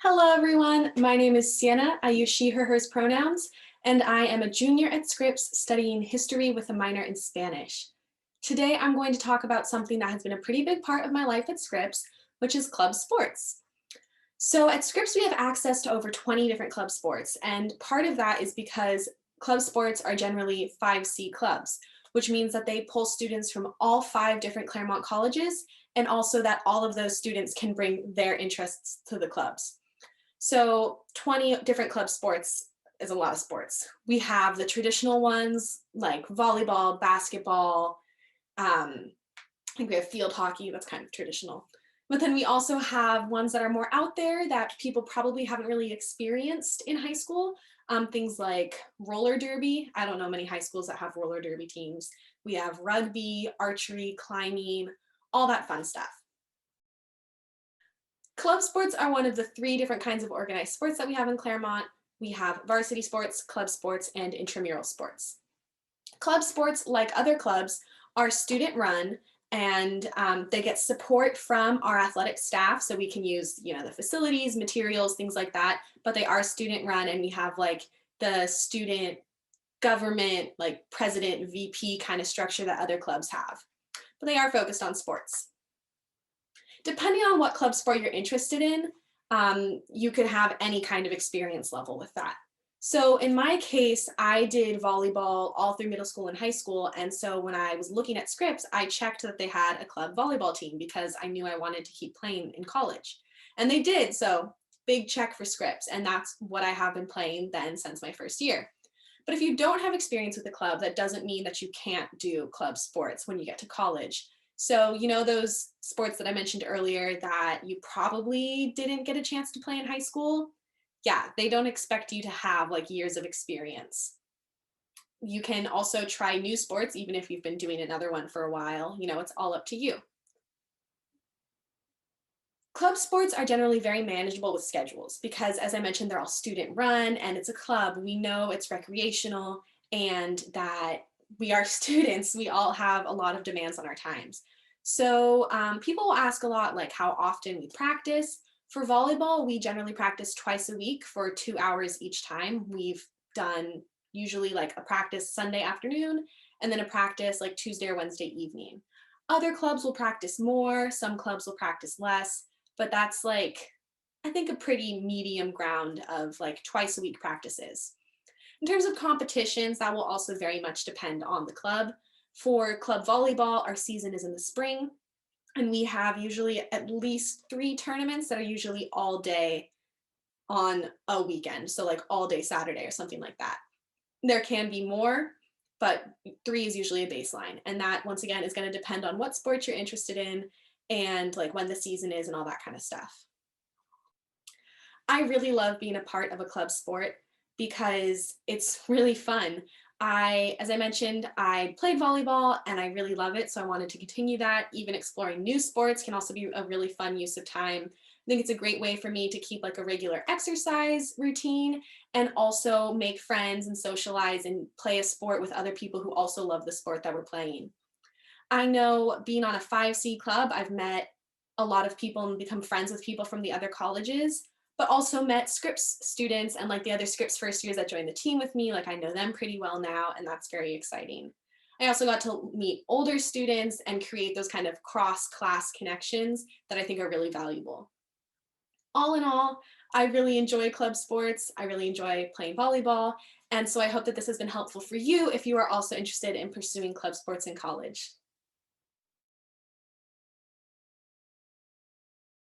Hello, everyone. My name is Sienna. I use she, her, hers pronouns, and I am a junior at Scripps studying history with a minor in Spanish. Today, I'm going to talk about something that has been a pretty big part of my life at Scripps, which is club sports. So at Scripps, we have access to over 20 different club sports, and part of that is because club sports are generally 5C clubs, which means that they pull students from all 5 different Claremont colleges, and also that all of those students can bring their interests to the clubs. So 20 different club sports is a lot of sports. We have the traditional ones like volleyball, basketball. I think we have field hockey, that's kind of traditional. But then we also have ones that are more out there that people probably haven't really experienced in high school. Things like roller derby. I don't know many high schools that have roller derby teams. We have rugby, archery, climbing, all that fun stuff. Club sports are one of the 3 different kinds of organized sports that we have in Claremont. We have varsity sports, club sports, and intramural sports. Club sports, like other clubs, are student run and they get support from our athletic staff, so we can use the facilities, materials, things like that, but they are student run, and we have like the student government, like president, VP kind of structure that other clubs have. But they are focused on sports. Depending on what club sport you're interested in, you could have any kind of experience level with that. So in my case, I did volleyball all through middle school and high school. And so when I was looking at Scripps, I checked that they had a club volleyball team because I knew I wanted to keep playing in college. And they did, so big check for Scripps. And that's what I have been playing then since my first year. But if you don't have experience with the club, that doesn't mean that you can't do club sports when you get to college. So, those sports that I mentioned earlier that you probably didn't get a chance to play in high school, yeah, they don't expect you to have like years of experience. You can also try new sports, even if you've been doing another one for a while. It's all up to you. Club sports are generally very manageable with schedules because, as I mentioned, they're all student run and it's a club. We know it's recreational and that we are students. We all have a lot of demands on our times. So people will ask a lot like how often we practice. For volleyball, we generally practice twice a week for 2 hours each time. We've done usually like a practice Sunday afternoon and then a practice like Tuesday or Wednesday evening. Other clubs will practice more, some clubs will practice less, but that's like, I think, a pretty medium ground of like twice a week practices. In terms of competitions, that will also very much depend on the club. For club volleyball, our season is in the spring, and we have usually at least 3 tournaments that are usually all day on a weekend, so like all day Saturday or something like that. There can be more, but 3 is usually a baseline, and that once again is going to depend on what sport you're interested in and like when the season is and all that kind of stuff. I really love being a part of a club sport because it's really fun. As I mentioned, I played volleyball and I really love it, so I wanted to continue that. Even exploring new sports can also be a really fun use of time. I think it's a great way for me to keep like a regular exercise routine and also make friends and socialize and play a sport with other people who also love the sport that we're playing. I know being on a 5C club, I've met a lot of people and become friends with people from the other colleges, but also met Scripps students and like the other Scripps first years that joined the team with me. Like I know them pretty well now, and that's very exciting. I also got to meet older students and create those kind of cross-class connections that I think are really valuable. All in all, I really enjoy club sports. I really enjoy playing volleyball. And so I hope that this has been helpful for you if you are also interested in pursuing club sports in college.